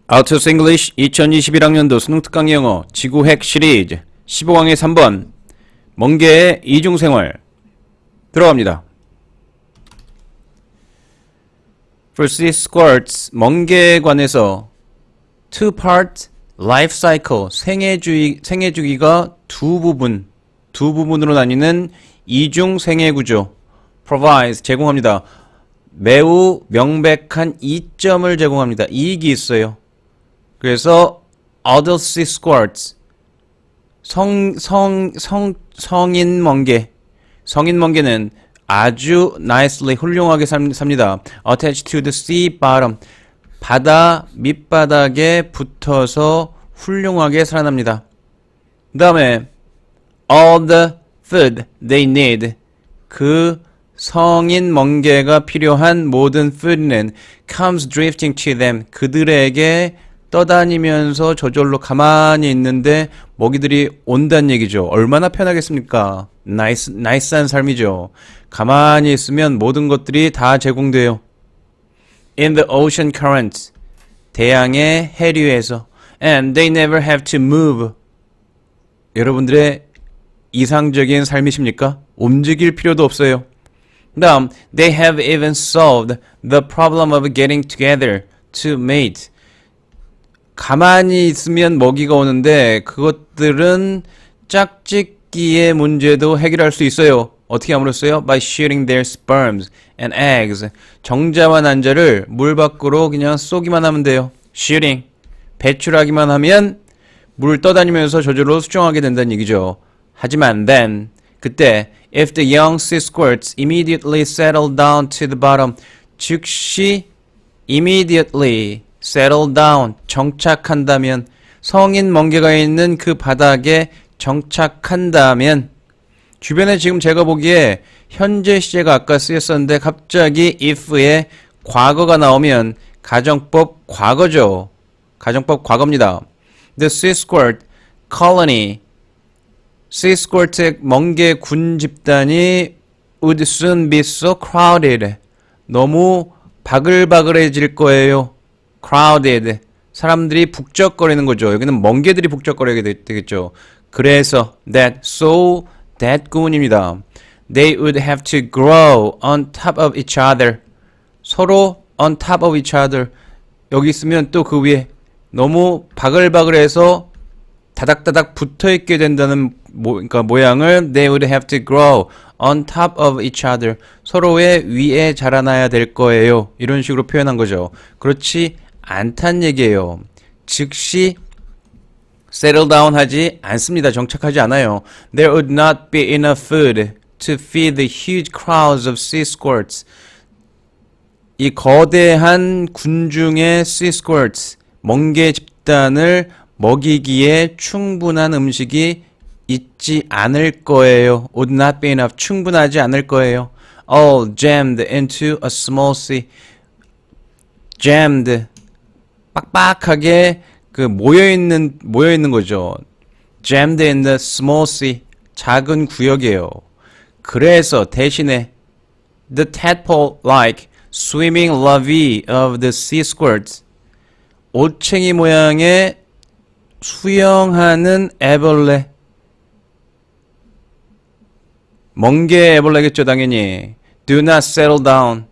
Altus English 2021학년도 수능 특강 영어 지구핵 시리즈 15강의 3번 먼개의 이중생활 들어갑니다. For sea squirts, 먼개에 관해서 two-part life cycle, 생애주기가 두 부분으로 나뉘는 이중 생애구조 provides, 제공합니다. 매우 명백한 이점을 제공합니다. 이익이 있어요. 그래서 adult sea squirts, 성인 멍게는 아주 nicely, 훌륭하게 삽니다. attached to the sea bottom, 바다 밑바닥에 붙어서 훌륭하게 살아납니다. 그 다음에 all the food they need, 그 성인 멍게가 필요한 모든 food는 comes drifting to them, 그들에게 떠다니면서 저절로 가만히 있는데 먹이들이 온다는 얘기죠. 얼마나 편하겠습니까? 나이스한 삶이죠. 가만히 있으면 모든 것들이 다 제공돼요. In the ocean currents, 대양의 해류에서. And they never have to move. 여러분들의 이상적인 삶이십니까? 움직일 필요도 없어요. 다음, they have even solved the problem of getting together to mate. 가만히 있으면 먹이가 오는데 그것들은 짝짓기의 문제도 해결할 수 있어요. 어떻게 함으로써요? By shooting their sperms and eggs. 정자와 난자를 물 밖으로 그냥 쏘기만 하면 돼요. shooting. 배출하기만 하면 물 떠다니면서 저절로 수정하게 된다는 얘기죠. 하지만 then, 그때 if the young sea squirts immediately settle down to the bottom, 즉시 immediately settle down, 정착한다면, 성인 멍게가 있는 그 바닥에 정착한다면, 주변에 지금 제가 보기에 현재 시제가 아까 쓰였었는데 갑자기 if에 과거가 나오면 가정법 과거죠. 가정법 과거입니다. The sea squirt colony, sea squirt의 멍게 군 집단이 would soon be so crowded, 너무 바글바글해질 거예요. crowded, 사람들이 북적거리는 거죠. 여기는 멍게들이 북적거리게 되겠죠. 그래서 that 구문입니다. They would have to grow on top of each other. 서로 on top of each other. 여기 있으면 또 그 위에 너무 바글바글해서 다닥다닥 붙어있게 된다는 그러니까 모양을 they would have to grow on top of each other. 서로의 위에 자라나야 될 거예요. 이런 식으로 표현한 거죠. 그렇지 않단 얘기예요. 즉시 settle down 하지 않습니다. 정착하지 않아요. There would not be enough food to feed the huge crowds of sea squirts. 이 거대한 군중의 sea squirts, 멍게 집단을 먹이기에 충분한 음식이 있지 않을 거예요. would not be enough, 충분하지 않을 거예요. all jammed into a small sea. jammed, 빡빡하게 그 모여있는 거죠. jammed in the small sea, 작은 구역이에요. 그래서 대신에 the tadpole-like swimming larvae of the sea squirts, 올챙이 모양의 수영하는 애벌레, 멍게 애벌레겠죠 당연히. do not settle down,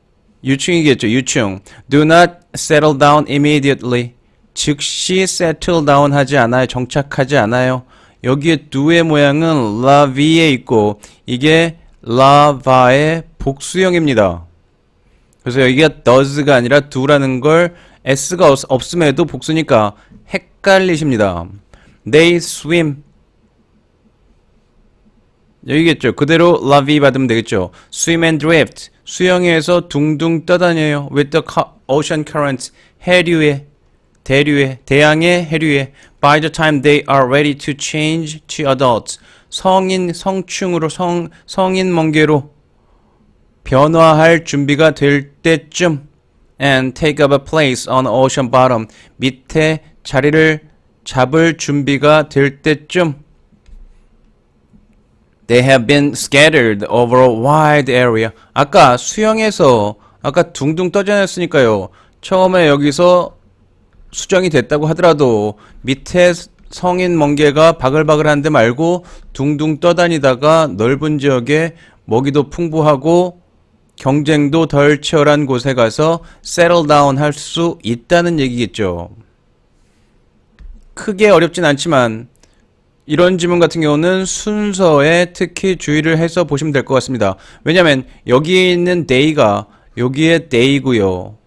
유충이겠죠. 유충. do not settle down immediately, 즉시 settle down 하지 않아요. 정착하지 않아요. 여기에 do의 모양은 larvae에 있고 이게 larva의 복수형입니다. 그래서 여기가 does가 아니라 do라는 걸 s가 없음에도 복수니까 헷갈리십니다. They swim, 여기겠죠. 그대로 larvae 받으면 되겠죠. swim and drift, 수영해서 둥둥 떠다녀요. with the ocean currents, 해류에, 대류에, 대양의 해류에. by the time they are ready to change to adults, 성충으로 성인 멍게로 변화할 준비가 될 때쯤. and take up a place on the ocean bottom, 밑에 자리를 잡을 준비가 될 때쯤. They have been scattered over a wide area. 아까 수영해서 아까 둥둥 떠다녔으니까요. 처음에 여기서 수정이 됐다고 하더라도 밑에 성인 멍게가 바글바글한 데 말고 둥둥 떠다니다가 넓은 지역에 먹이도 풍부하고 경쟁도 덜 치열한 곳에 가서 settle down 할 수 있다는 얘기겠죠. 크게 어렵진 않지만 이런 지문 같은 경우는 순서에 특히 주의를 해서 보시면 될 것 같습니다. 왜냐면 여기에 있는 day가 여기에 day고요.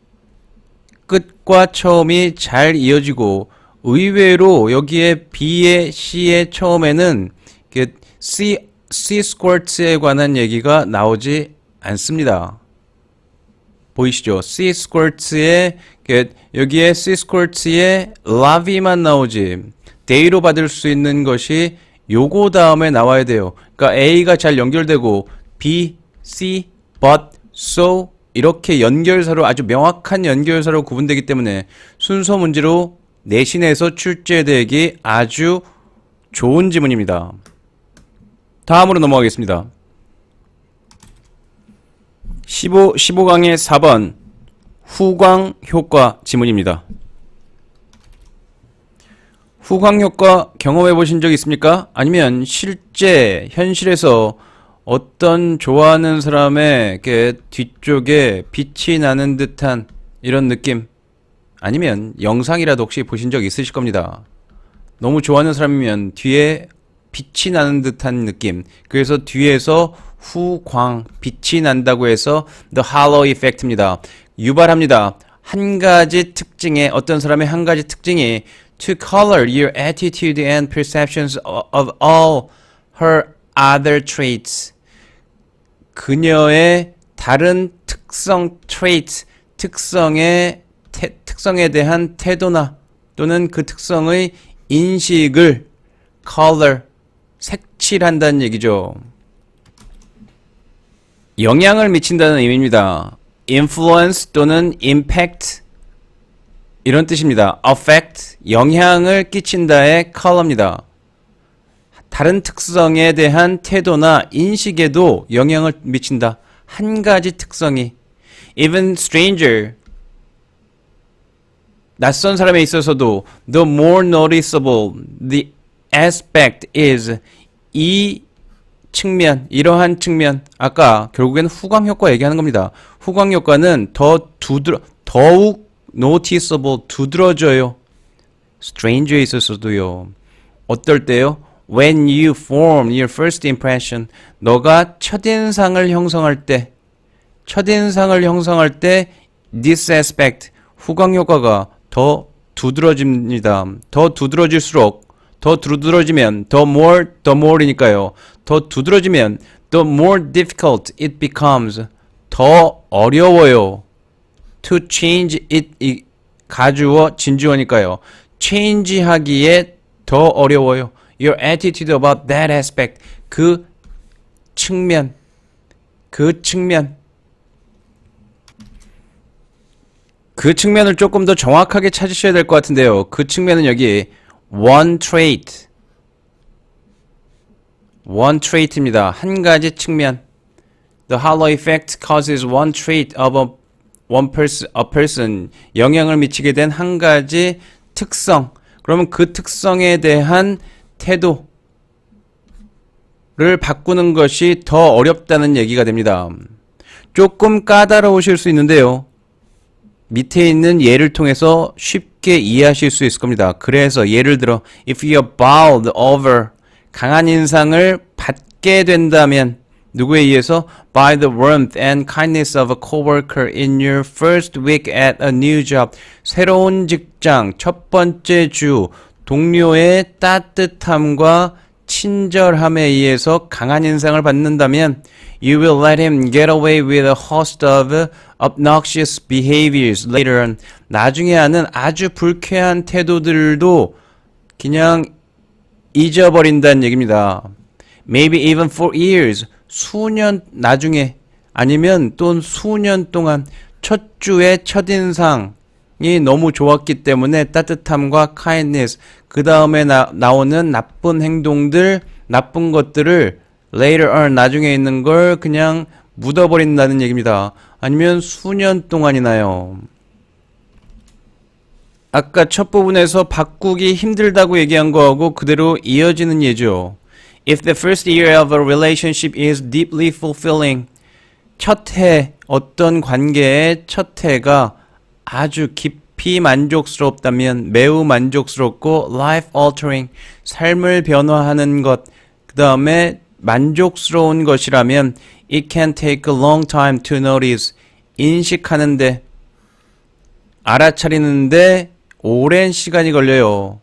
끝과 처음이 잘 이어지고 의외로 여기에 B의 C의 처음에는 C squirts에 관한 얘기가 나오지 않습니다. 보이시죠? C squirts에 여기에 C squirts에 lavy만 나오지 day로 받을 수 있는 것이 요거 다음에 나와야 돼요. 그러니까 A가 잘 연결되고 B, C, but, so 이렇게 연결사로 아주 명확한 연결사로 구분되기 때문에 순서 문제로 내신에서 출제되기 아주 좋은 지문입니다. 다음으로 넘어가겠습니다. 15강의 4번 후광 효과 지문입니다. 후광 효과 경험해 보신 적 있습니까? 아니면 실제 현실에서 어떤 좋아하는 사람의 뒤쪽에 빛이 나는 듯한 이런 느낌, 아니면 영상이라도 혹시 보신 적 있으실 겁니다. 너무 좋아하는 사람이면 뒤에 빛이 나는 듯한 느낌, 그래서 뒤에서 후광, 빛이 난다고 해서 the halo effect입니다. 유발합니다. 한 가지 특징에, 어떤 사람의 한 가지 특징이 to color your attitude and perceptions of all her other traits. 그녀의 다른 특성, trait, 특성에 대한 태도나 또는 그 특성의 인식을 color, 색칠한다는 얘기죠. 영향을 미친다는 의미입니다. influence 또는 impact 이런 뜻입니다. affect, 영향을 끼친다의 color입니다. 다른 특성에 대한 태도나 인식에도 영향을 미친다. 한 가지 특성이. even stranger, 낯선 사람에 있어서도 the more noticeable the aspect is, 이 측면, 이러한 측면, 아까 결국엔 후광 효과 얘기하는 겁니다. 후광 효과는 더욱 noticeable, 두드러져요. stranger에 있어서도요. 어떨 때요? when you form your first impression, 너가 첫인상을 형성할 때, this aspect, 후광 효과가 더 두드러집니다. 더 두드러질수록, 더 두드러지면 the more이니까요. 더 두드러지면 the more difficult it becomes, 더 어려워요. to change it, 가주어 진주어니까요. change하기에 더 어려워요. your attitude about that aspect, 그 측면. 그 측면을 조금 더 정확하게 찾으셔야 될 것 같은데요. 그 측면은 여기 one trait입니다. 한 가지 측면. The halo effect causes one trait of a person. 영향을 미치게 된 한 가지 특성. 그러면 그 특성에 대한 태도를 바꾸는 것이 더 어렵다는 얘기가 됩니다. 조금 까다로우실 수 있는데요. 밑에 있는 예를 통해서 쉽게 이해하실 수 있을 겁니다. 그래서 예를 들어 if you are bowled over, 강한 인상을 받게 된다면 누구에 의해서 by the warmth and kindness of a coworker in your first week at a new job, 새로운 직장 첫 번째 주 동료의 따뜻함과 친절함에 의해서 강한 인상을 받는다면 you will let him get away with a host of obnoxious behaviors later on. 나중에 하는 아주 불쾌한 태도들도 그냥 잊어버린다는 얘기입니다. Maybe even for years, 수년 나중에, 아니면 또 수년 동안 첫 주의 첫인상이 너무 좋았기 때문에 따뜻함과 kindness, 그 다음에 나오는 나쁜 행동들, 나쁜 것들을 later on, 나중에 있는 걸 그냥 묻어버린다는 얘기입니다. 아니면 수년 동안이나요. 아까 첫 부분에서 바꾸기 힘들다고 얘기한 거하고 그대로 이어지는 예죠. If the first year of a relationship is deeply fulfilling, 첫 해, 어떤 관계의 첫 해가 아주 깊이 만족스럽다면 매우 만족스럽고 life altering, 삶을 변화하는 것, 그 다음에 만족스러운 것이라면 it can take a long time to notice, 인식하는데, 알아차리는데 오랜 시간이 걸려요.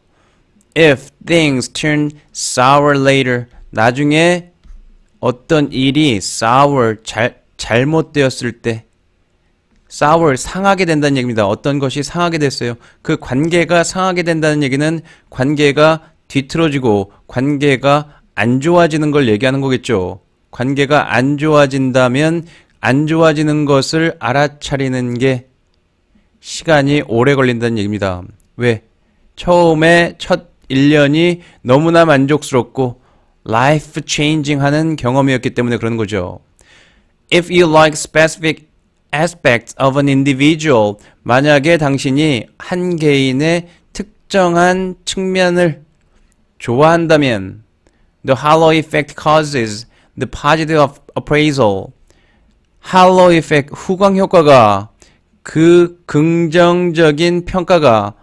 If things turn sour later, 나중에 어떤 일이 sour, 잘못되었을 때, sour, 상하게 된다는 얘기입니다. 어떤 것이 상하게 됐어요. 그 관계가 상하게 된다는 얘기는 관계가 뒤틀어지고 관계가 안 좋아지는 걸 얘기하는 거겠죠. 관계가 안 좋아진다면 안 좋아지는 것을 알아차리는 게 시간이 오래 걸린다는 얘기입니다. 왜? 처음에 첫 1년이 너무나 만족스럽고 life changing 하는 경험이었기 때문에 그런 거죠. If you like specific aspects of an individual, 만약에 당신이 한 개인의 특정한 측면을 좋아한다면 the halo effect causes the positive appraisal. halo effect, 후광 효과가 그 긍정적인 평가가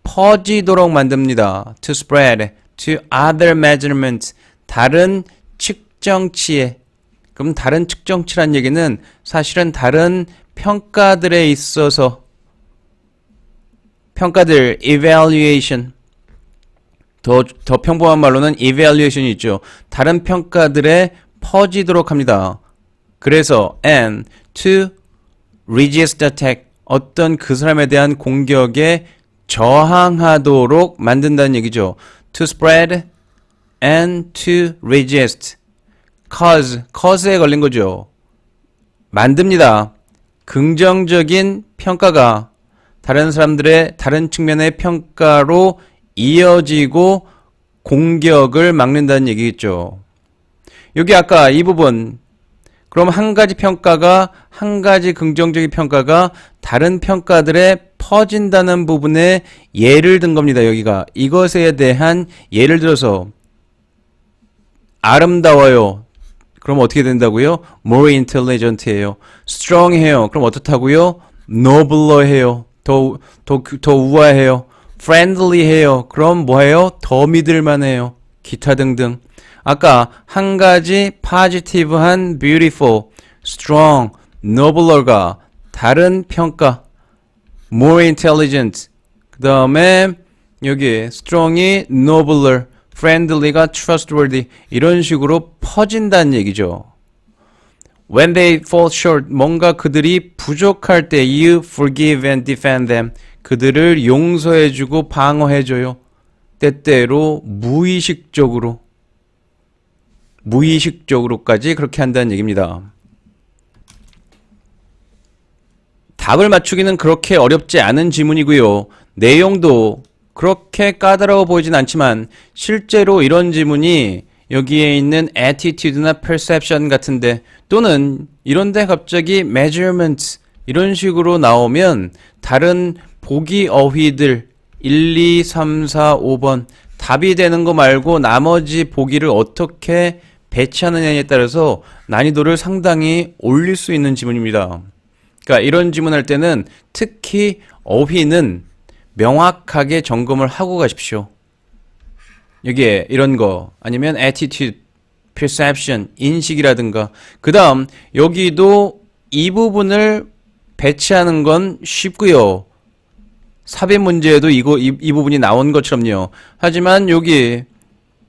퍼지도록 만듭니다. To spread to other measurements. 다른 측정치에. 그럼 다른 측정치란 얘기는 사실은 다른 평가들에 있어서 평가들, evaluation. 더 평범한 말로는 evaluation이 있죠. 다른 평가들에 퍼지도록 합니다. 그래서 and to resist attack, 어떤 그 사람에 대한 공격에 저항하도록 만든다는 얘기죠. To spread and to resist. cause에 걸린 거죠. 만듭니다. 긍정적인 평가가 다른 사람들의 다른 측면의 평가로 이어지고 공격을 막는다는 얘기겠죠. 여기 아까 이 부분, 그럼 한 가지 평가가, 한 가지 긍정적인 평가가 다른 평가들에 퍼진다는 부분에 예를 든 겁니다. 여기가 이것에 대한 예를 들어서 아름다워요. 그럼 어떻게 된다고요? More intelligent해요. Strong해요. 그럼 어떻다고요? Nobler해요. 더 우아해요. Friendly해요. 그럼 뭐해요? 더 믿을만해요. 기타 등등. 아까 한 가지 positive한 beautiful, strong, nobler가 다른 평가 more intelligent, 그 다음에 여기 strong이 nobler, friendly가 trustworthy, 이런 식으로 퍼진다는 얘기죠. When they fall short, 뭔가 그들이 부족할 때 you forgive and defend them, 그들을 용서해주고 방어해줘요. 때때로 무의식적으로까지 그렇게 한다는 얘기입니다. 답을 맞추기는 그렇게 어렵지 않은 지문이고요. 내용도 그렇게 까다로워 보이진 않지만 실제로 이런 지문이 여기에 있는 attitude나 perception 같은데 또는 이런데 갑자기 measurement 이런 식으로 나오면 다른 보기 어휘들 1, 2, 3, 4, 5번 답이 되는 거 말고 나머지 보기를 어떻게 배치하느냐에 따라서 난이도를 상당히 올릴 수 있는 지문입니다. 그러니까 이런 지문할 때는 특히 어휘는 명확하게 점검을 하고 가십시오. 여기에 이런 거 아니면 attitude, perception, 인식이라든가 그 다음 여기도 이 부분을 배치하는 건 쉽고요. 삽입 문제에도 이 부분이 나온 것처럼요. 하지만 여기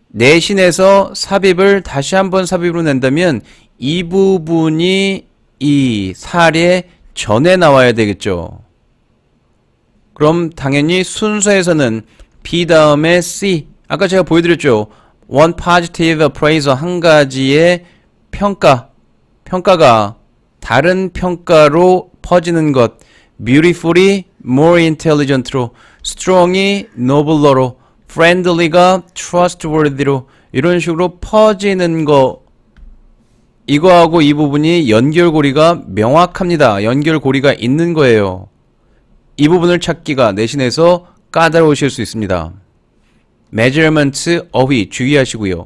내신에서 삽입을 다시 한번 삽입으로 낸다면 이 부분이 이 사례 전에 나와야 되겠죠. 그럼 당연히 순서에서는 B 다음에 C, 아까 제가 보여드렸죠. One positive appraisal, 한 가지의 평가가 다른 평가로 퍼지는 것, beautifully more intelligent로, strong이 nobler로, friendly가 trustworthy로 이런 식으로 퍼지는 거, 이거하고 이 부분이 연결고리가 명확합니다. 연결고리가 있는 거예요. 이 부분을 찾기가 내신에서 까다로우실 수 있습니다. measurement 어휘 주의하시고요.